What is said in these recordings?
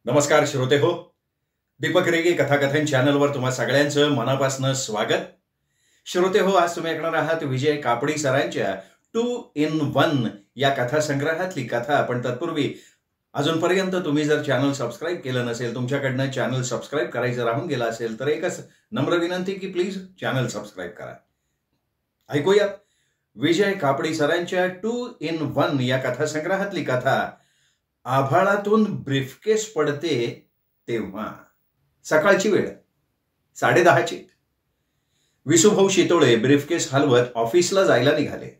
नमस्कार श्रोते हो, दीपक रेगे कथाकथन चॅनलवर तुम्हा सगळ्यांचं मनापासून स्वागत. श्रोते हो, आज तुम्ही ऐकणार आहात विजय कापडी सरांच्या 2 in 1 या कथासंग्रहातली कथा. पण तत्पूर्वी अजूनपर्यंत तुम्ही जर चॅनल सबस्क्राईब केलं नसेल, तुमच्याकडनं चॅनल सबस्क्राईब करायचं राहून गेलं असेल तर एकच नम्र विनंती की प्लीज चॅनल सबस्क्राईब करा. ऐकूया विजय कापडी सरांच्या 2 in 1 या कथासंग्रहातली कथा. आभाळातून ब्रीफकेस पडते तेव्हा. सकाळची वेळ 10:30ची. विसूभाऊ शितोळे ब्रीफकेस हलवत ऑफिसला जायला निघाले.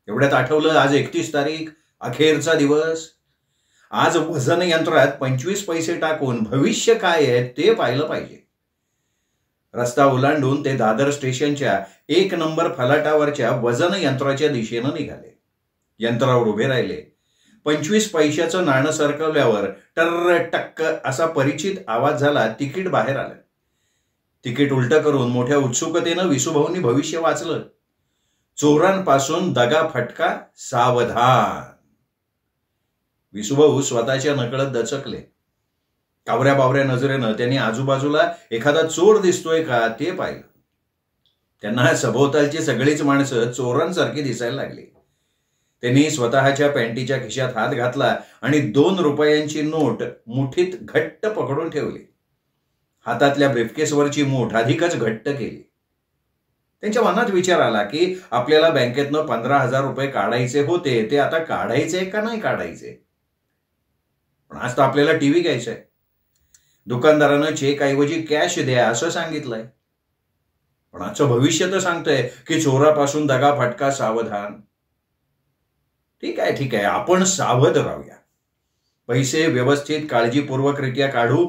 एवढ्यात आठवलं, आज 31 तारीख, अखेरचा दिवस. आज वजन यंत्रात 25 पैसे टाकून भविष्य काय आहे ते पाहिलं पाहिजे. रस्ता ओलांडून ते दादर स्टेशनच्या 1 नंबर फलाटावरच्या वजन यंत्राच्या दिशेनं निघाले. यंत्रावर उभे राहिले. 25 पैशाचं नाणं सरकवल्यावर टर्र टक्क असा परिचित आवाज झाला. तिकीट बाहेर आलं. तिकीट उलटं करून मोठ्या उत्सुकतेनं विसूभाऊंनी भविष्य वाचलं. चोरांपासून दगा फटका सावधान. विसूभाऊ स्वतःच्या नकळत दचकले. कावऱ्या बावऱ्या नजरेनं त्यांनी आजूबाजूला एखादा चोर दिसतोय का ते पाहिलं. त्यांना सभोवतालची सगळीच माणसं चोरांसारखी दिसायला लागली. त्यांनी स्वतःच्या पॅन्टीच्या खिशात हात घातला आणि 2 रुपयांची नोट मुठीत घट्ट पकडून ठेवली. हातातल्या ब्रीफकेसवरची मूठ अधिकच घट्ट केली. त्यांच्या मनात विचार आला की आपल्याला बँकेतनं 15,000 रुपये काढायचे होते, ते आता काढायचे का नाही काढायचे. पण आज तर आपल्याला टीव्ही घ्यायचा आहे. दुकानदारानं चेक ऐवजी कॅश द्या असं सांगितलंय. पण आजचं भविष्य तर सांगतंय की चोरापासून दगा फटका सावधान. ठीक आहे, आपण सावध राहूया. पैसे व्यवस्थित काळजीपूर्वकरित्या काढू,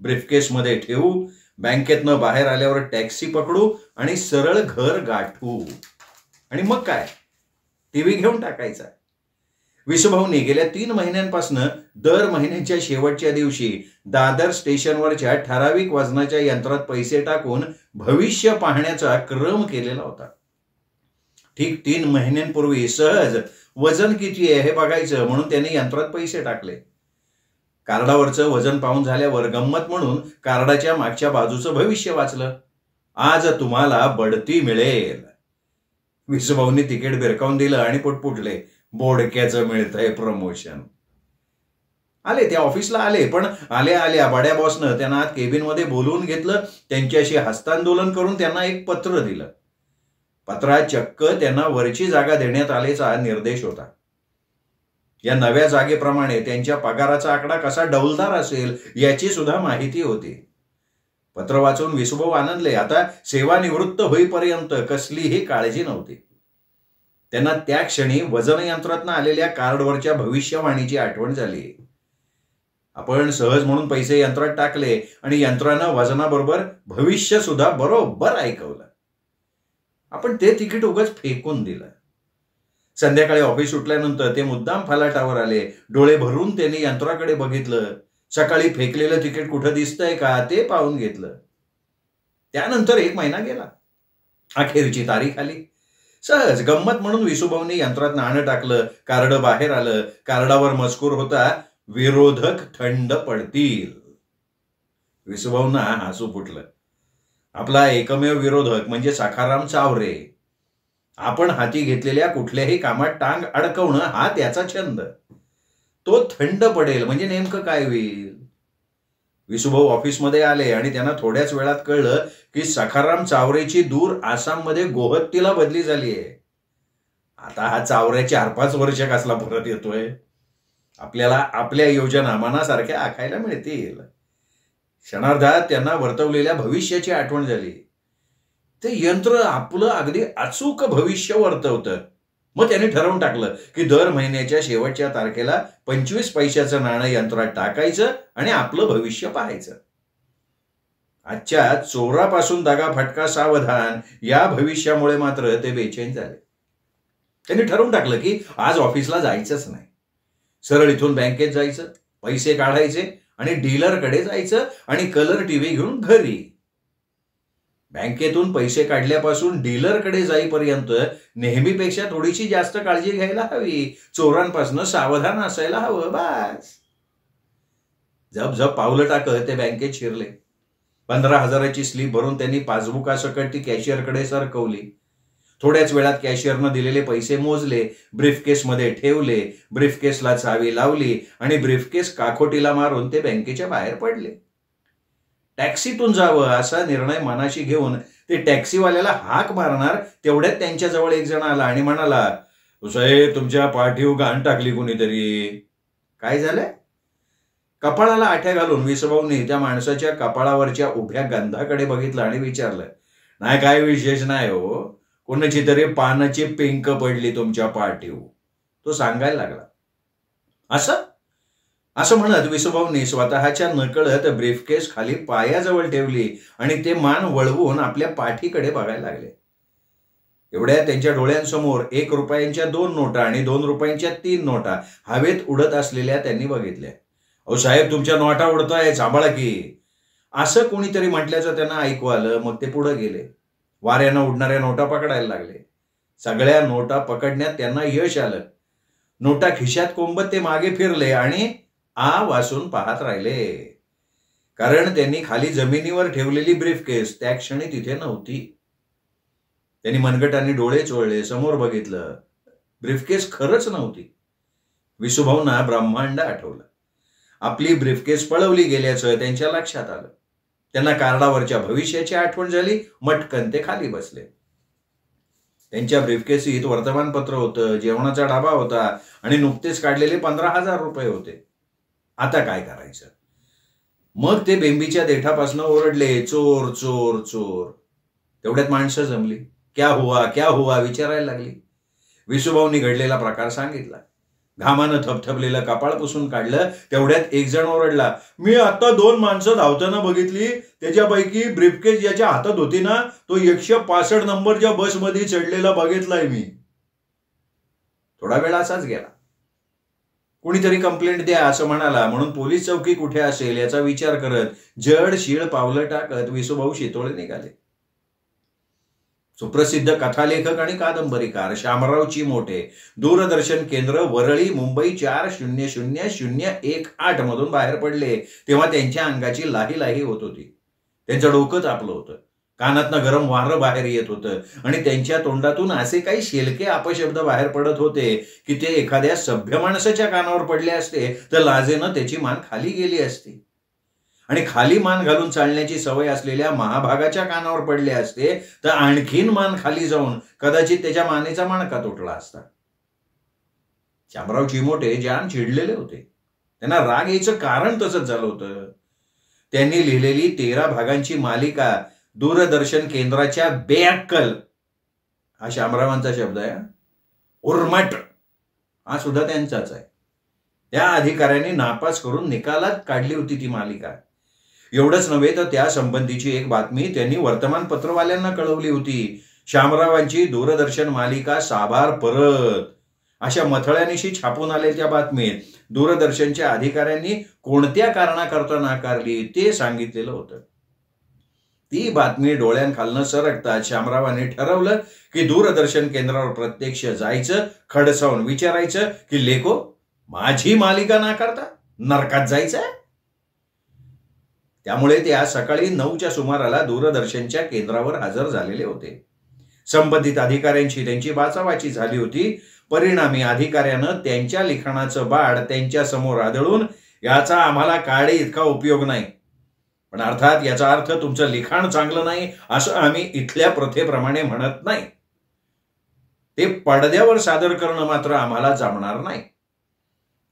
ब्रीफकेसमध्ये ठेवू, बँकेतनं बाहेर आल्यावर टॅक्सी पकडू आणि सरळ घर गाठू. आणि मग काय, टीव्ही घेऊन टाकायचा. विसूभाऊंनी गेल्या 3 महिन्यांपासून दर महिन्याच्या शेवटच्या दिवशी दादर स्टेशनवरच्या ठराविक वजनाच्या यंत्रात पैसे टाकून भविष्य पाहण्याचा क्रम केलेला होता. ठीक 3 महिन्यांपूर्वी सहज वजन किती आहे हे बघायचं म्हणून त्यांनी यंत्रात पैसे टाकले. कार्डावरचं वजन पाहून झाल्यावर गंमत म्हणून कार्डाच्या मागच्या बाजूचं भविष्य वाचलं. आज तुम्हाला बढती मिळेल. विसूभाऊंनी तिकीट भिरकावून दिलं आणि पुटपुटले, बोडक्याचं मिळतंय प्रमोशन. आले, त्या ऑफिसला आले. पण आल्या बड्या बॉसनं त्यांना आत केबिनमध्ये बोलवून घेतलं. त्यांच्याशी हस्तांदोलन करून त्यांना एक पत्र दिलं. पत्रात चक्क त्यांना वरची जागा देण्यात आल्याचा निर्देश होता. या नव्या जागेप्रमाणे त्यांच्या पगाराचा आकडा कसा डौलदार असेल याची सुद्धा माहिती होती. पत्र वाचून विसूभाऊ आनंदले. आता सेवानिवृत्त होईपर्यंत कसलीही काळजी नव्हती. त्यांना त्या क्षणी वजन यंत्रातनं आलेल्या कार्डवरच्या भविष्यवाणीची आठवण झाली. आपण सहज म्हणून पैसे यंत्रात टाकले आणि यंत्रानं वजनाबरोबर भविष्य सुद्धा बरोबर ऐकवलं. आपण ते तिकीट उगाच फेकून दिलं. संध्याकाळी ऑफिस सुटल्यानंतर ते मुद्दाम फलाटावर आले. डोळे भरून त्यांनी यंत्राकडे बघितलं. सकाळी फेकलेलं तिकीट कुठं दिसतंय का ते पाहून घेतलं. त्यानंतर 1 महिना गेला. अखेरची तारीख आली. सहज गंमत म्हणून विसूभाऊंनी यंत्रात नाणं टाकलं. कार्ड बाहेर आलं. कार्डावर मजकूर होता, विरोधक थंड पडतील. विसूभाऊंना हसू फुटलं. आपला एकमेव विरोधक म्हणजे सखाराम चावरे. आपण हाती घेतलेल्या कुठल्याही कामात टांग अडकवणं हा त्याचा छंद. तो थंड पडेल म्हणजे नेमकं काय होईल. विसूभाऊ ऑफिसमध्ये आले आणि त्यांना थोड्याच वेळात कळलं की सखाराम चावरेची दूर आसाममध्ये गोहत्तीला बदली झाली आहे. आता हा चावरे 4-5 वर्ष कसला परत येतोय. आपल्याला आपल्या योजना मनासारख्या आखायला मिळतील. क्षणार्धात त्यांना वर्तवलेल्या भविष्याची आठवण झाली. ते यंत्र आपलं अगदी अचूक भविष्य वर्तवतं. मग त्यांनी ठरवून टाकलं की दर महिन्याच्या शेवटच्या तारखेला 25 पैशाचं नाणं यंत्रात टाकायचं आणि आपलं भविष्य पाहायचं. आजच्या चोरापासून दगा फटका सावधान या भविष्यामुळे मात्र ते बेचैन झाले. त्यांनी ठरवून टाकलं की आज ऑफिसला जायचंच नाही. सरळ इथून बँकेत जायचं, पैसे काढायचे आणि डीलरकडे जायचं आणि कलर टीव्ही घेऊन घरी. बँकेतून पैसे काढल्यापासून डीलरकडे जाईपर्यंत नेहमीपेक्षा थोडीशी जास्त काळजी घ्यायला हवी. चोरांपासून सावधान असायला हवं. बस. झप झप पावलं टाकत ते बँकेत शिरले. 15,000ची स्लीप भरून त्यांनी पासबुकासकट ती कॅशियरकडे सरकवली. थोड्याच वेळात कॅशियरनं दिलेले पैसे मोजले, ब्रीफकेसमध्ये ठेवले, ब्रीफकेसला चावी लावली आणि ब्रीफकेस काखोटीला मारून ते बँकेच्या बाहेर पडले. टॅक्सीतून जावं असा निर्णय मनाशी घेऊन ते टॅक्सीवाल्याला हाक मारणार तेवढ्यात त्यांच्याजवळ एक जण आला आणि म्हणाला, साहेब तुमच्या पाठीव घाण टाकली कोणीतरी. काय झालंय? कपाळाला आठ्या घालून विसभाऊंनी त्या माणसाच्या कपाळावरच्या उभ्या गंधाकडे बघितलं आणि विचारलं, नाही काय विशेष नाही हो, कोणाची तरी पानाची पिंक पडली तुमच्या पाठीव. तो सांगायला लागला. असं असं म्हणत विसभाऊंनी स्वतःच्या नकळत ब्रीफकेस खाली पायाजवळ ठेवली आणि ते मान वळवून आपल्या पाठीकडे बघायला लागले. एवढ्या त्यांच्या डोळ्यांसमोर 1 रुपयांच्या 2 नोटा आणि 2 रुपयांच्या 3 नोटा हवेत उडत असलेल्या त्यांनी बघितल्या. अहो साहेब तुमच्या नोटा उडताय, सांभाळा की, असं कोणीतरी म्हटल्याचं त्यांना ऐकू आलं. मग ते पुढे गेले. वाऱ्यानं उडणाऱ्या नोटा पकडायला लागले. सगळ्या नोटा पकडण्यात त्यांना यश आलं. नोटा खिशात कोंबत ते मागे फिरले आणि वासून पाहत राहिले, कारण त्यांनी खाली जमिनीवर ठेवलेली ब्रीफकेस त्या क्षणी तिथे नव्हती. त्यांनी मनगटाने डोळे चोळले, समोर बघितलं. ब्रीफकेस खरंच नव्हती. विसुभाऊंना ब्रह्मांड आठवलं. आपली ब्रीफकेस पळवली गेल्याचं त्यांच्या लक्षात आलं. त्यांना कार्डावरच्या भविष्याची आठवण झाली. मटकन ते खाली बसले. त्यांच्या ब्रीफकेसीत वर्तमानपत्र होतं, जेवणाचा डबा होता आणि नुकतेच काढलेले 15,000 रुपये होते. आता काय करायचं? मग ते बेंबीच्या देठापासून ओरडले, चोर चोर चोर. तेवढ्यात माणसं जमली. क्या हुआ विचारायला लागली. विसुभाऊंनी घडलेला प्रकार सांगितला. घामानं थपथपलेलं कपाळ पुसून काढलं. तेवढ्यात एक जण ओरडला, मी आता 2 माणसं धावताना बघितली, त्याच्यापैकी ब्रीफकेस ज्याच्या हातात होती ना तो 165 नंबरच्या बसमध्ये चढलेला बघितलाय मी. थोडा वेळ असाच गेला. कुणीतरी कंप्लेंट द्या असं म्हणाला, म्हणून पोलीस चौकी कुठे असेल याचा विचार करत जड शीळ पावलं टाकत विसुभाऊ शितोळे निघाले. सुप्रसिद्ध कथालेखक आणि कादंबरीकार शामराव चिमोटे दूरदर्शन केंद्र वरळी मुंबई 400018 मधून बाहेर पडले तेव्हा त्यांच्या अंगाची लाही लाही होत होती. त्यांचं डोकं तापलं होतं. कानातनं गरम वारं बाहेर येत होतं आणि त्यांच्या तोंडातून असे काही शेलके अपशब्द बाहेर पडत होते की ते एखाद्या सभ्य माणसाच्या कानावर पडले असते तर लाजेनं त्याची मान खाली गेली असती आणि खाली मान घालून चालण्याची सवय असलेल्या महाभागाच्या कानावर पडले असते तर आणखीन मान खाली जाऊन कदाचित त्याच्या मानेचा मणका तुटला असता. शामराव चिमोटे जाम चिडलेले होते. त्यांना राग यायचं कारण तसंच झालं होतं. त्यांनी लिहिलेली 13 भागांची मालिका दूरदर्शन केंद्राच्या बेअक्कल, हा शामरावांचा शब्द आहे, उर्मट हा सुद्धा त्यांचाच आहे, त्या अधिकाऱ्यांनी नापास करून निकालात काढली होती ती मालिका. एवढंच नव्हे तर त्या संबंधीची एक बातमी त्यांनी वर्तमानपत्रवाल्यांना कळवली होती. शामरावांची दूरदर्शन मालिका साभार परत अशा मथळ्यानिशी छापून आले. त्या बातमीत दूरदर्शनच्या अधिकाऱ्यांनी कोणत्या कारणाकरता नाकारली ते सांगितलेलं होतं. ती बातमी डोळ्यांखालनं सरकतात शामरावांनी ठरवलं की दूरदर्शन केंद्रावर प्रत्यक्ष जायचं, खडसावून विचारायचं की लेको माझी मालिका नाकारता, नरकात जायचंय. त्यामुळे ते आज सकाळी 9च्या सुमाराला दूरदर्शनच्या केंद्रावर हजर झालेले होते. संबंधित अधिकाऱ्यांची त्यांची बाचाबाची झाली होती. परिणामी अधिकाऱ्यानं त्यांच्या लिखाणाचं बाळ त्यांच्या समोर आदळून, याचा आम्हाला काळे इतका उपयोग नाही, पण अर्थात याचा अर्थ तुमचं लिखाण चांगलं नाही असं आम्ही इथल्या प्रथेप्रमाणे म्हणत नाही, ते पडद्यावर सादर करणं मात्र आम्हाला जमणार नाही,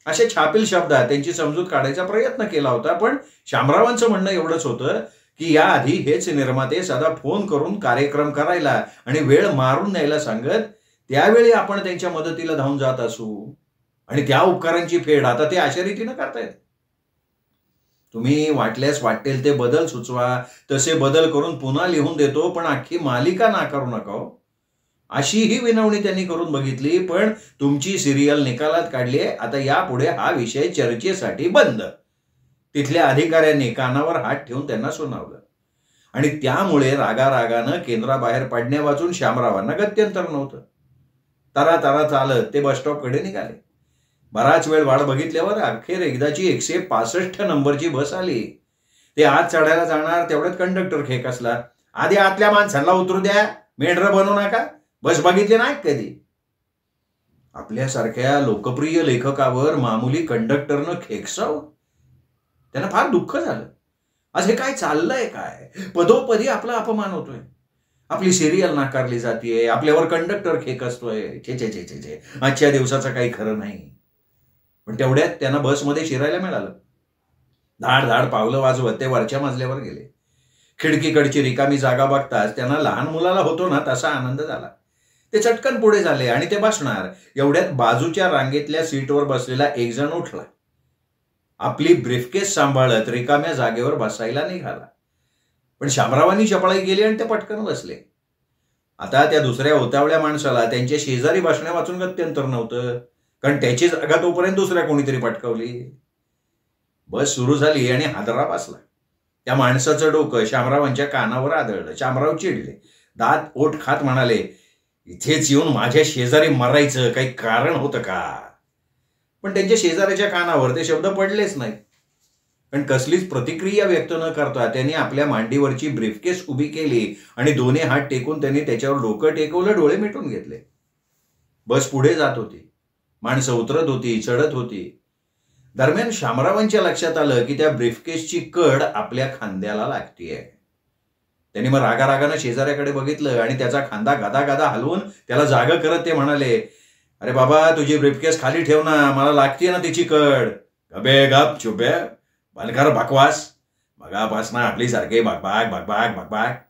असे छापील शब्दात त्यांची समजूत काढायचा प्रयत्न केला होता. पण शामरावांचं म्हणणं एवढंच होतं की याआधी हेच निर्माते साधा फोन करून कार्यक्रम करायला आणि वेळ मारून न्यायला सांगत, त्यावेळी आपण त्यांच्या मदतीला धावून जात असू आणि त्या उपकारांची फेड आता ते अशा रीतीनं करतायत. तुम्ही वाटल्यास वाटेल ते बदल सुचवा, तसे बदल करून पुन्हा लिहून देतो, पण अख्खी मालिका नाकारू नका हो, अशी ही विनवणी त्यांनी करून बघितली. पण तुमची सिरियल निकालात काढली, आता यापुढे हा विषय चर्चेसाठी बंद. तिथल्या अधिकाऱ्यांनी कानावर हात ठेवून त्यांना सुनावलं आणि त्यामुळे रागारागानं केंद्राबाहेर पडण्या वाचून शामरावांना गत्यंतर नव्हतं. तरा चालत ते बस स्टॉपकडे निघाले. बराच वेळ वाट बघितल्यावर अखेर एकदाची 165 नंबरची बस आली. ते आत चढायला जाणार तेवढ्यात कंडक्टर खेकसला, आधी आतल्या माणसांना उतरू द्या, मेंढर बनवू नका, बस बघितली नाही कधी. आपल्यासारख्या लोकप्रिय लेखकावर मामूली कंडक्टरनं खेकसावं, त्यांना फार दुःख झालं. आज हे काय चाललंय काय? पदोपदी आपला अपमान होतोय, आपली सिरियल नाकारली जातीये, आपल्यावर कंडक्टर खेकसतोय. छे छे छे छे छे, आजच्या दिवसाचं काही खरं नाही. पण तेवढ्यात त्यांना बसमध्ये शिरायला मिळालं. धाड धाड पावलं वाजवत ते वरच्या मजल्यावर गेले. खिडकीकडची रिकामी जागा बघताच त्यांना लहान मुलाला होतो ना तसा आनंद झाला. ते चटकन पुढे झाले आणि ते बसणार एवढ्यात बाजूच्या रांगेतल्या सीटवर बसलेला एक जण उठला. आपली ब्रीफकेस सांभाळत रिकाम्या जागेवर बसायला निघाला. पण शामरावांनी चपळाई केली आणि ते पटकन बसले. आता त्या दुसऱ्या उतावळ्या माणसाला त्यांच्या शेजारी बसण्या वाचून गत्यंतर नव्हतं, कारण त्याची जागा तोपर्यंत दुसऱ्या कोणीतरी पटकावली. बस सुरू झाली आणि हादरा बसला. त्या माणसाचं डोकं शामरावांच्या कानावर आदळलं. शामराव चिडले, दात ओठ खात म्हणाले, इथेच येऊन माझ्या शेजारी मरायचं काही कारण होतं का? पण त्यांच्या शेजाऱ्याच्या कानावर ते शब्द पडलेच नाहीत. पण कसलीच प्रतिक्रिया व्यक्त न करता त्यांनी आपल्या मांडीवरची ब्रीफकेस उभी केली आणि दोन्ही हात टेकून त्यांनी त्याच्यावर डोकं टेकवलं, डोळे मिटून घेतले. बस पुढे जात होती, माणसं उतरत होती, चढत होती. दरम्यान शामरावांच्या लक्षात आलं की त्या ब्रीफकेसची कड आपल्या खांद्याला लागतीये. त्यांनी मग रागारागानं शेजाऱ्याकडे बघितलं आणि त्याचा खांदा गादा गादा हलवून त्याला जागा करत ते म्हणाले, अरे बाबा, तुझी ब्रीफकेस खाली ठेव ना, मला लागतीये ना तिची कड. गबे गप चुबे, बलकर बकवास, मगापासनं आपली सारखे बकबाक बकबाक बकबाक.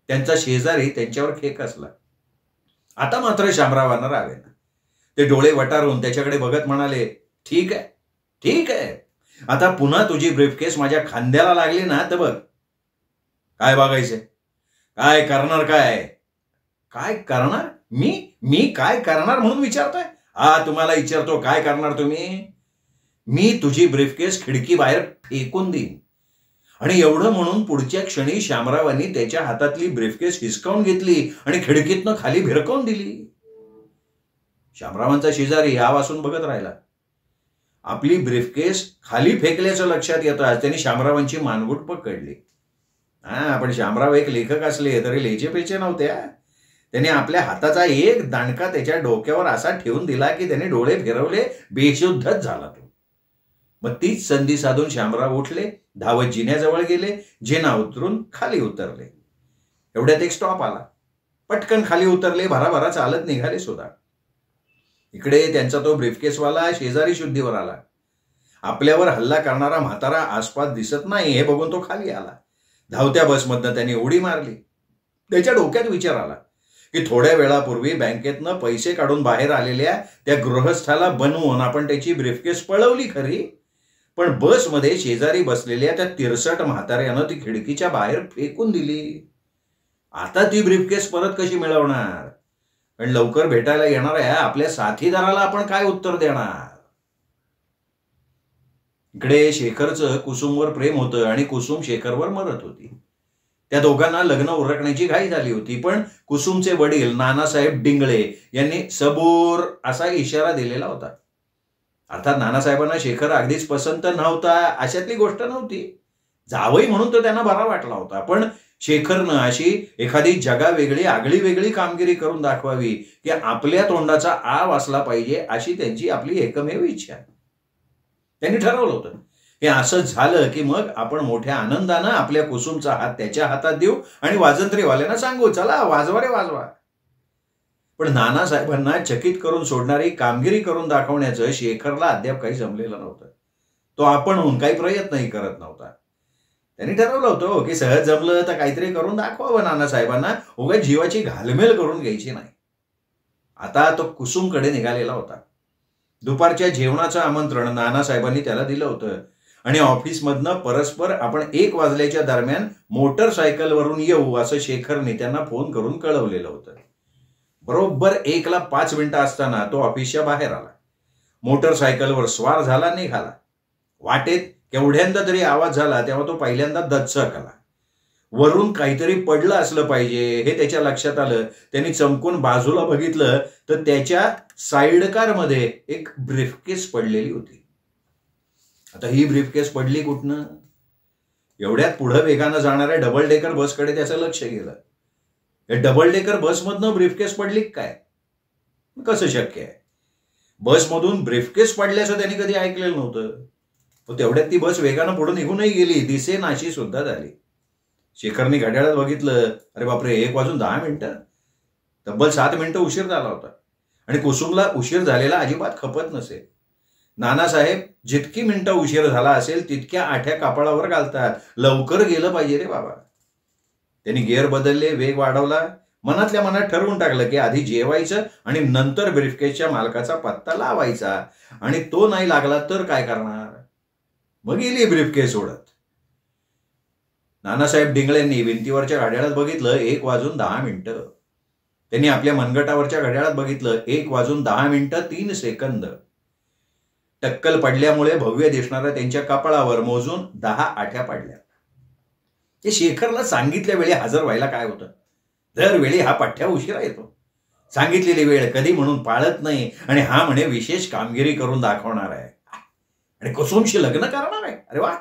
त्यांचा शेजारी त्यांच्यावर खेकसला. आता मात्र शामरावांना रावेना. ते डोळे वटारून त्याच्याकडे बघत म्हणाले, ठीक आहे ठीक आहे, आता पुन्हा तुझी ब्रीफकेस माझ्या खांद्याला लागली ना तर बघ काय बघायचंय, काय करणार, काय करणार? मी काय करणार म्हणून विचारताय? हा, तुम्हाला विचारतो, काय करणार तुम्ही? मी तुझी ब्रीफकेस खिडकी बाहेर फेकून देईन. आणि एवढं म्हणून पुढच्या क्षणी शामरावांनी त्याच्या हातातली ब्रीफकेस हिसकावून घेतली आणि खिडकीतनं खाली भिरकावून दिली. शामरावांचा शेजारी हा वाचून बघत राहिला. आपली ब्रीफकेस खाली फेकल्याचं लक्षात येताच त्यांनी शामरावांची मानगूट पकडली. पण शामराव एक लेखक असले तरी लेचेपेचे नव्हते. त्याने आपल्या हाताचा एक दांडका त्याच्या डोक्यावर असा ठेवून दिला की त्याने डोळे फिरवले, बेशुद्धच झाला तो. मग तीच संधी साधून शामराव उठले, धावत जिन्याजवळ गेले, जिना उतरून खाली उतरले. एवढ्यात एक स्टॉप आला. पटकन खाली उतरले, भराभरा चालत निघाले सुद्धा. इकडे त्यांचा तो ब्रीफकेसवाला शेजारी शुद्धीवर आला. आपल्यावर हल्ला करणारा म्हातारा आसपास दिसत नाही हे बघून तो खाली आला. धावत्या बसमधनं त्यांनी उडी मारली. त्याच्या डोक्यात विचार आला की थोड्या वेळापूर्वी बँकेतनं पैसे काढून बाहेर आलेल्या त्या गृहस्थाला बनवून आपण त्याची ब्रीफकेस पळवली खरी, पण बसमध्ये शेजारी बसलेल्या त्या तिरसट म्हाताऱ्यानं ती खिडकीच्या बाहेर फेकून दिली. आता ती ब्रीफकेस परत कशी मिळवणार? पण लवकर भेटायला येणाऱ्या आपल्या साथीदाराला आपण काय उत्तर देणार? इकडे शेखरचं कुसुमवर प्रेम होतं आणि कुसुम शेखरवर मरत होती. त्या दोघांना लग्न उरकण्याची घाई झाली होती. पण कुसुमचे वडील नानासाहेब डिंगळे यांनी सबूर असा इशारा दिलेला होता. अर्थात नानासाहेबांना शेखर अगदीच पसंत नव्हता अशातली गोष्ट नव्हती. जावई म्हणून तो त्यांना बरा वाटला होता. पण शेखरनं अशी एखादी जगावेगळी आगळी वेगळी कामगिरी करून दाखवावी की आपल्या तोंडाचा आ वाचला पाहिजे अशी त्यांची आपली एकमेव इच्छा. त्यांनी ठरवलं होतं की असं झालं की मग आपण मोठ्या आनंदानं आपल्या कुसुमचा हात त्याच्या हातात देऊ आणि वाजंत्रीवाल्यांना सांगू, चला वाजवा रे वाजवा. पण नानासाहेबांना चकित करून सोडणारी कामगिरी करून दाखवण्याचं शेखरला अद्याप काही जमलेलं नव्हतं. तो आपणहून काही प्रयत्नही करत नव्हता. त्यांनी ठरवलं होतं की सहज जमलं तर काहीतरी करून दाखवावं नानासाहेबांना, उगाच जीवाची घालमेल करून घ्यायची नाही. आता तो कुसुमकडे निघालेला होता. दुपारच्या जेवणाचं आमंत्रण नानासाहेबांनी त्याला दिलं होतं आणि ऑफिसमधनं परस्पर आपण 1 वाजल्याच्या दरम्यान मोटरसायकलवरून येऊ असं शेखरने त्यांना फोन करून कळवलेलं होतं. बरोबर 1:05 असताना तो ऑफिसच्या बाहेर आला. मोटरसायकलवर स्वार झाला, निघाला. वाटेत केवढ्यांदा तरी आवाज झाला तेव्हा तो पहिल्यांदा दचकला. वरून काहीतरी पडलं असलं पाहिजे हे त्याच्या लक्षात आलं. त्यांनी चमकून बाजूला बघितलं तर त्याच्या साईड कारमध्ये एक ब्रीफकेस पडलेली होती. आता ही ब्रीफकेस पडली कुठनं? एवढ्यात पुढे वेगानं जाणाऱ्या डबल डेकर बसकडे त्याचं लक्ष गेलं. या डबल डेकर बसमधनं ब्रीफकेस पडली काय? कसं शक्य आहे? बसमधून ब्रीफकेस पडल्याचं त्यांनी कधी ऐकलेलं नव्हतं. तेवढ्यात ती बस वेगानं पुढे निघूनही गेली, दिसेनाशी सुद्धा झाली. शेखरनी घड्याळात बघितलं, अरे बापरे, 1:10. तब्बल 7 मिनिटं उशीर झाला होता. आणि कुसुमला उशीर झालेला अजिबात खपत नसे. नानासाहेब जितकी मिनिटं उशीर झाला असेल तितक्या आठ्या कपाळावर घालतात. लवकर गेलं पाहिजे रे बाबा. त्यांनी गिअर बदलले, वेग वाढवला. मनातल्या मनात ठरवून टाकलं की आधी जेवायचं आणि नंतर ब्रीफकेसच्या मालकाचा पत्ता लावायचा. आणि तो नाही लागला तर काय करणार? मग गेली ब्रीफकेस उडत. नानासाहेब डिंगळेंनी भिंतीवरच्या घड्याळात बघितलं, 1:10. त्यांनी आपल्या मनगटावरच्या घड्याळात बघितलं, 1:10:03. टक्कल पडल्यामुळे भव्य दिसणाऱ्या त्यांच्या कपाळावर मोजून 10 आठ्या पडल्या. ते शेखरला सांगितल्या वेळी हजर व्हायला काय होतं? दरवेळी हा पठ्ठ्या उशिरा येतो. सांगितलेली वेळ कधी म्हणून पाळत नाही आणि हा म्हणे विशेष कामगिरी करून दाखवणार आहे आणि कुसुमशी लग्न करणार आहे. अरे वा,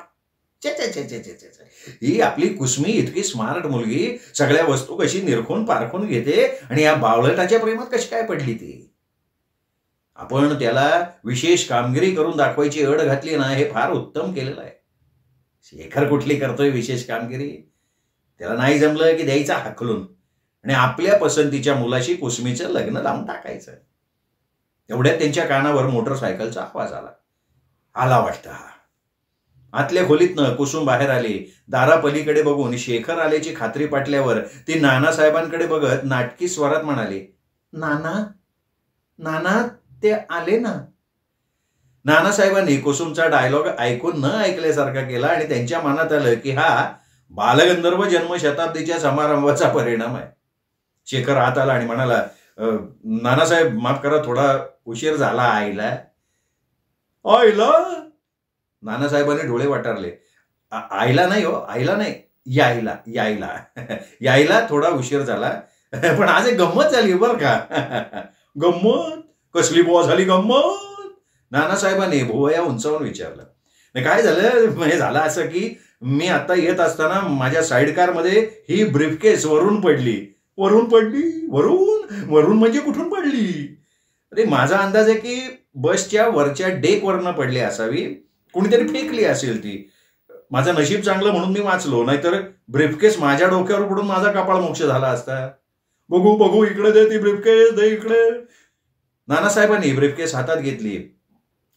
चे चे चे चे चे चे. ही आपली कुसमी इतकी स्मार्ट मुलगी सगळ्या वस्तू कशी निरखून पारखून घेते आणि या बावळटाच्या प्रेमात कशी काय पडली ती? आपण त्याला विशेष कामगिरी करून दाखवायची अड घातली ना, हे फार उत्तम केलेलं आहे. शेखर कुठली करतोय विशेष कामगिरी? त्याला नाही जमलं की द्यायचा हाकलून आणि आपल्या पसंतीच्या मुलाशी कुसमीचं लग्न लावून टाकायचं. एवढ्यात त्यांच्या कानावर मोटरसायकलचा आवाज आला वाटतं. आतल्या खोलीतनं कुसुम बाहेर आली. दारापलीकडे बघून शेखर आल्याची खात्री पटल्यावर ती नानासाहेबांकडे बघत नाटकी स्वरात म्हणाली, नाना नाना ते आले ना. नानासाहेबांनी कुसुमचा डायलॉग ऐकून न ऐकल्यासारखा केला आणि त्यांच्या मनात आलं की हा बालगंधर्व जन्मशताब्दीच्या समारंभाचा परिणाम आहे. शेखर आत आला आणि म्हणाला, नानासाहेब माफ करा, थोडा उशीर झाला. आईला आईला नानासाहेबांनी डोळे वाटारले. आईला नाही हो, आईला नाही, यायला यायला यायला थोडा उशीर झाला, पण आज एक गंमत झाली बरं का. गंमत? कसली बुवा झाली गंमत? नानासाहेबांनी भुवया उंचावून विचारलं. काय झालं? हे झालं असं की मी आता येत असताना माझ्या साईड कारमध्ये ही ब्रीफकेस वरून पडली. वरून पडली? वरून वरून म्हणजे कुठून पडली? अरे माझा अंदाज आहे की बसच्या वरच्या डेकवरनं पडली असावी. कोणीतरी फेकली असेल ती. माझं नशीब चांगलं म्हणून मी वाचलो, नाहीतर ब्रीफकेस माझ्या डोक्यावर पडून माझा कपाळ मोक्ष झाला असता. बघू बघू, इकडे दे ती ब्रीफकेस, दे इकडे. नानासाहेबांनी ब्रीफकेस हातात घेतली.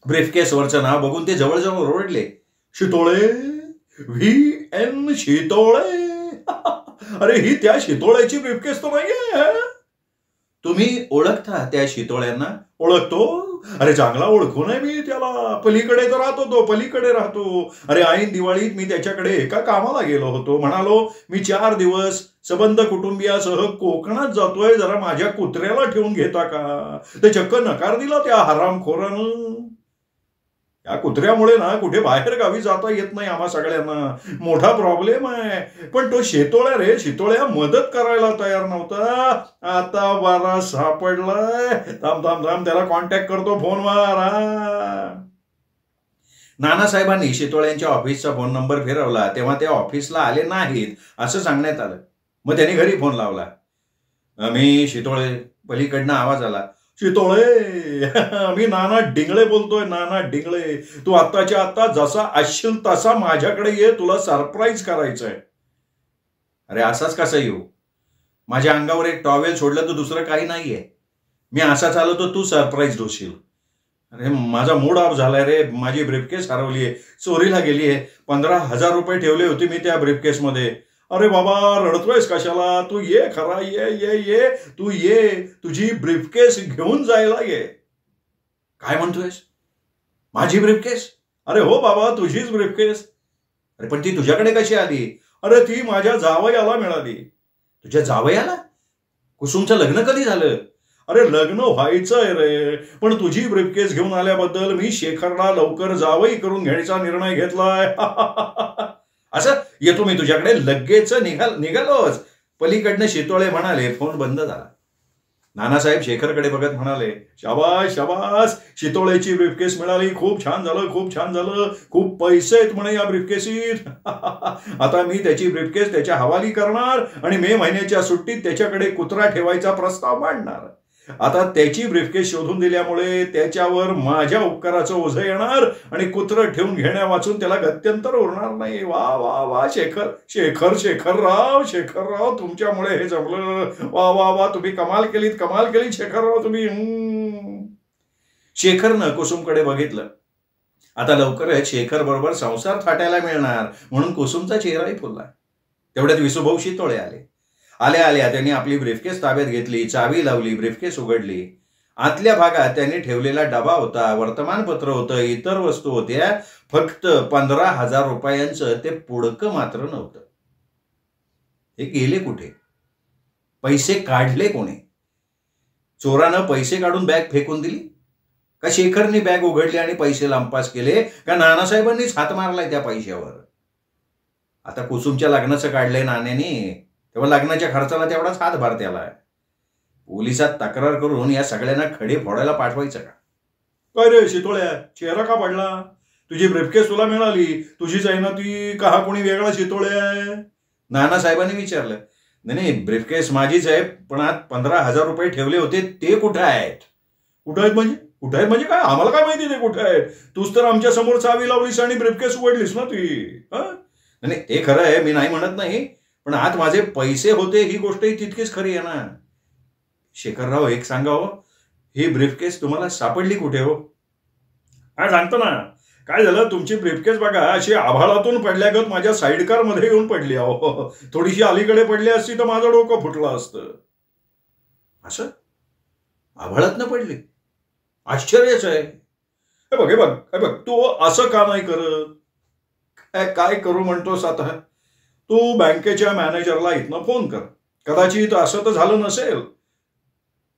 ब्रीफकेसवरचं नाव बघून ते जवळजवळ ओरडले, शितोळे, VN शितोळे. अरे ही त्या शितोळ्याची ब्रीफकेस तर नाहीये. तुम्ही ओळखता त्या शितोळ्यांना? ओळखतो. अरे चांगला ओळखू नये मी त्याला. पलीकडे तर राहतो तो, पलीकडे राहतो. अरे ऐन दिवाळीत मी त्याच्याकडे एका कामाला गेलो होतो. म्हणालो मी 4 दिवस सबंध कुटुंबियासह कोकणात जातोय, जरा माझ्या कुत्र्याला ठेवून घेता का? ते चक्क नकार दिला त्या हरामखोरानं. या कुत्र्यामुळे ना कुठे बाहेर गावी जाता येत नाही आम्हा सगळ्यांना. मोठा प्रॉब्लेम आहे. पण तो शेतोळ्या रे, शितोळ्या मदत करायला तयार नव्हता. आता बारा सापडलाय. थांब थांब थांब, त्याला कॉन्टॅक्ट करतो फोनवर. नानासाहेबांनी शितोळ्यांच्या ऑफिसचा फोन नंबर फिरवला तेव्हा ते ऑफिसला आले नाहीत असं सांगण्यात आलं. मग त्यांनी घरी फोन लावला. मी शितोळे. पलीकडनं आवाज आला, शितोळे, मी नाना डिंगळे बोलतोय. नाना डिंगळे, तू आत्ताच्या आत्ता जसा असशील तसा माझ्याकडे ये, तुला सरप्राईज करायचंय. अरे असाच कसा येऊ? माझ्या अंगावर एक टॉवेल सोडलं तर दुसरं काही नाहीये. मी असाच आलो तर तू सरप्राईज होशील. अरे माझा मूड ऑफ झालाय रे. माझी ब्रीफकेस हरवलीये, चोरीला गेलीये. 15,000 रुपये ठेवले होते मी त्या ब्रीफकेसमध्ये. अरे बाबा रडतोयस कशाला? तू ये खरा, ये ये ये, तू ये, तुझी ब्रीफकेस घेऊन जायला ये. काय म्हणतोयस? माझी ब्रीफकेस? अरे हो बाबा, तुझीच ब्रीफकेस. अरे पण ती तुझ्याकडे कशी आली? अरे ती माझ्या जावयाला मिळाली. तुझ्या जावयाला? कुसुमचं लग्न कधी झालं? अरे लग्न व्हायचंय रे, पण तुझी ब्रीफकेस घेऊन आल्याबद्दल मी शेखरला लवकर जावई करून घ्यायचा निर्णय घेतलाय. असं येतो मी तुझ्याकडे लगेच. निघालोच. पलीकडनं शितोळे म्हणाले. फोन बंद झाला. नानासाहेब शेखरकडे बघत म्हणाले, शाबास शाबास, शितोळेची ब्रीफकेस मिळाली. खूप छान झालं, खूप छान झालं. खूप पैसे आहेत म्हणे या ब्रीफकेसीत. आता मी त्याची ब्रीफकेस त्याच्या हवाली करणार आणि मे महिन्याच्या सुट्टीत त्याच्याकडे कुत्रा ठेवायचा प्रस्ताव मांडणार. आता त्याची ब्रीफकेस शोधून दिल्यामुळे त्याच्यावर माझ्या उपकाराचं ओझं येणार आणि कुत्रं ठेवून घेण्या वाचून त्याला गत्यंतर उरणार नाही. वा वा वा, शेखरराव, तुमच्यामुळे हे जमलं. वा वा वा, तुम्ही कमाल केलीत शेखरराव तुम्ही. शेखरनं कुसुमकडे बघितलं. आता लवकरच शेखर बरोबर संसार थाटायला मिळणार म्हणून कुसुमचा चेहराही फुलला. तेवढ्यात विसूभाऊ शितोळे आले. आल्या त्यांनी आपली ब्रीफकेस ताब्यात घेतली, चावी लावली, ब्रीफकेस उघडली. आतल्या भागात त्यांनी ठेवलेला डबा होता, वर्तमानपत्र होतं, इतर वस्तू होत्या. फक्त 15,000 रुपयांचं ते पुडकं मात्र नव्हतं. हे गेले कुठे? पैसे काढले कोणी? चोरानं पैसे काढून बॅग फेकून दिली का शेखरनी बॅग उघडली आणि पैसे लांपास केले का नानासाहेबांनीच हात मारलाय त्या पैशावर? आता कुसुमच्या लग्नाचं काढलंय नाण्यानी, तेव्हा लग्नाच्या खर्चाला तेवढाच हातभार त्याला. पोलिसात तक्रार करून या सगळ्यांना खडे फोडायला पाठवायचं का? काय रे शितोळ्या, चेहरा का पडला? तुझी ब्रीफकेस तुला मिळाली, तुझीच आहे ना ती, का हा कोणी वेगळा शितोळ्या आहे? नानासाहेबांनी विचारलं. नाही, ब्रीफकेस माझीच आहे, पण आत 15,000 रुपये ठेवले होते ते कुठे आहेत? कुठे आहेत म्हणजे काय? आम्हाला काय माहिती ते कुठे आहेत? तूच तर आमच्या समोर चावी लावलीस आणि ब्रीफकेस उघडलीस ना ती. नाही, ते खरं आहे, मी नाही म्हणत नाही, पण आत माझे पैसे होते ही गोष्टही तितकीच खरी आहे ना. शेखरराव, एक सांगा हो, ही ब्रीफकेस तुम्हाला सापडली कुठे हो? काय सांगतो ना, काय झालं, तुमची ब्रीफकेस बघा अशी आभाळातून पडल्यागत माझ्या साईडकार मध्ये येऊन पडली. अहो, थोडीशी अलीकडे पडली असती तर माझं डोकं फुटलं असतं. असं आभाळातनं पडली? आश्चर्यच आहे. हे बघ, तू असं का नाही करत? काय करू म्हणतोस आता? तू बँकेच्या मॅनेजरला इथनं फोन कर. कदाचित असं तर झालं नसेल.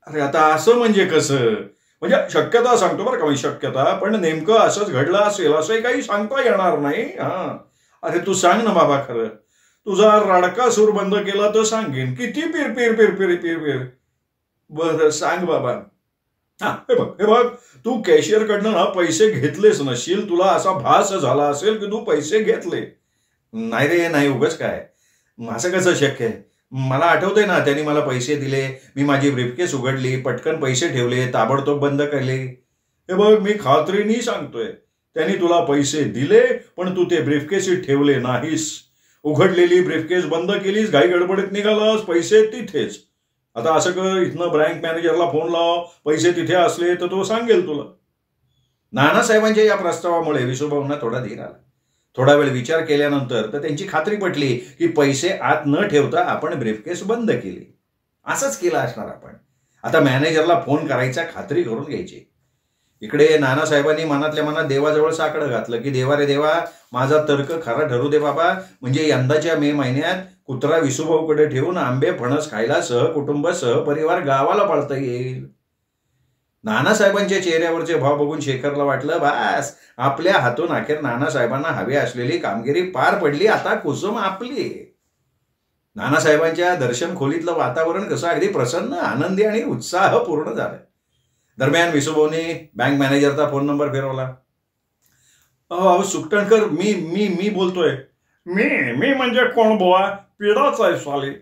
अरे आता असं म्हणजे कसं? म्हणजे शक्यता सांगतो बरं का, मी शक्यता, पण नेमकं असंच घडलं असेल असंही काही सांगता येणार नाही. अरे तू सांग ना बाबा, खरं तुझा रडका सूर बंद केला तर सांगेन. किती पिर. बरं सांग बाबा. हे बघ, तू कॅशियरकडनं ना पैसे घेतलेच नसशील. तुला असा भास झाला असेल की तू पैसे घेतले. नाही रे, नाही, उगाच काय, असं कसं शक्य आहे? मला आठवतंय ना, त्यांनी मला पैसे दिले, मी माझी ब्रीफकेस उघडली, पटकन पैसे ठेवले, ताबडतोब बंद केले. हे बघ, मी खात्रीने सांगतोय, त्यांनी तुला पैसे दिले, पण तू ते ब्रीफकेसीत ठेवले नाहीस. उघडलेली ब्रीफकेस बंद केलीस, घाई गडबडीत निघालास, पैसे तिथेच. आता असं कर, इथनं बँक मॅनेजरला फोन लाव, पैसे तिथे असले तर तो सांगेल तुला. नानासाहेबांच्या या प्रस्तावामुळे विसूभाऊंना थोडा धीर आला. थोडा वेळ विचार केल्यानंतर तर त्यांची खात्री पटली की पैसे आत न ठेवता आपण ब्रीफकेस बंद केली. असंच केलं असणार आपण. आता मॅनेजरला फोन करायचा, खात्री करून घ्यायची. इकडे नानासाहेबांनी मनातल्या मनात देवाजवळ साकडं घातलं की देवा रे देवा, माझा तर्क खरा ठरू दे बाबा, म्हणजे यंदाच्या मे महिन्यात कुत्रा विसूभाऊकडे ठेवून आंबे फणस खायला सहकुटुंब सहपरिवार गावाला पळता येईल. नानासाहेबांच्या चेहऱ्यावरचे भाव बघून शेखरला वाटलं, बास, आपल्या हातून अखेर नानासाहेबांना हवी असलेली कामगिरी पार पडली. आता कुसुम आपली. नानासाहेबांच्या दर्शन खोलीतलं वातावरण कसं अगदी प्रसन्न, आनंदी आणि उत्साहपूर्ण झालं. दरम्यान विसूभाऊने बँक मॅनेजरचा फोन नंबर फिरवला. अहो सुकटणकर, मी बोलतोय. मी म्हणजे कोण बुवा? पिढाच आहे साली.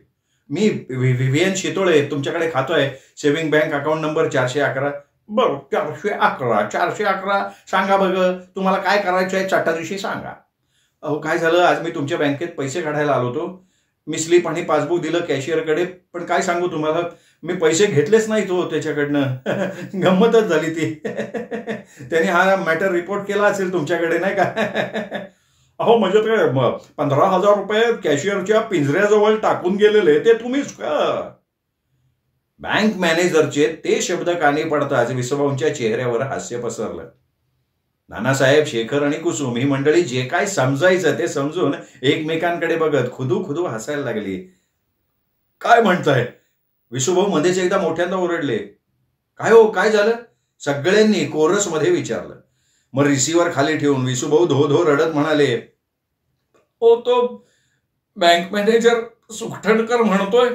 मी व्हीएन शितोळे, तुमच्याकडे खातोय. Saving bank account number 411. बरं, 411 सांगा बघ, तुम्हाला काय करायचं आहे चट्टा दिवशी सांगा. अहो काय झालं, आज मी तुमच्या बँकेत पैसे काढायला आलो होतो. मी स्लिप आणि पासबुक दिलं कॅशियरकडे, पण काय सांगू तुम्हाला, मी पैसे घेतलेच नाहीत हो त्याच्याकडनं. गंमतच झाली ती. त्यांनी हा मॅटर रिपोर्ट केला असेल तुमच्याकडे, नाही का? अहो म्हणजे ते 15,000 रुपये कॅशियरच्या पिंजऱ्याजवळ टाकून गेलेले ते तुम्हीच का? बँक मॅनेजरचे ते शब्द कानी पडताच विसूभाऊंच्या चेहऱ्यावर हास्य पसरलं. नानासाहेब, शेखर आणि कुसुम ही मंडळी जे काय समजायचं ते समजून एकमेकांकडे बघत खुदू हसायला लागली. काय म्हणताय? विसूभाऊ मध्येच एकदा मोठ्यांदा ओरडले. काय हो, काय झालं? सगळ्यांनी कोरस मध्ये विचारलं. मग रिसिव्हर खाली ठेवून विसूभाऊ धो रडत म्हणाले, ओ तो बँक मॅनेजर सुखटणकर म्हणतोय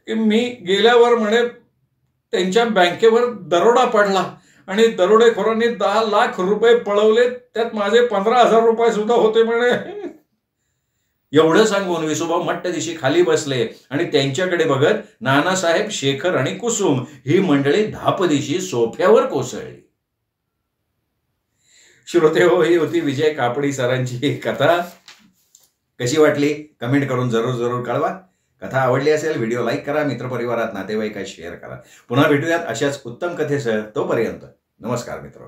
की मी गेल्यावर म्हणे त्यांच्या बँकेवर दरोडा पडला आणि दरोडेखोरांनी 10 लाख रुपये पळवले, त्यात माझे 15,000 रुपये सुद्धा होते म्हणे. एवढं सांगून विसोबा मट्ट दिशी खाली बसले आणि त्यांच्याकडे बघत नानासाहेब, शेखर आणि कुसुम ही मंडळी धापदिशी सोफ्यावर कोसळली. श्रोते हो, ही होती विजय कापडी सरांची कथा. कशी वाटली कमेंट करून जरूर कळवा. कथा आवडली असेल व्हिडिओ लाईक करा, मित्रपरिवारात नातेवाईकात शेअर करा. पुन्हा भेटूयात अशाच उत्तम कथेसह. तोपर्यंत नमस्कार मित्र.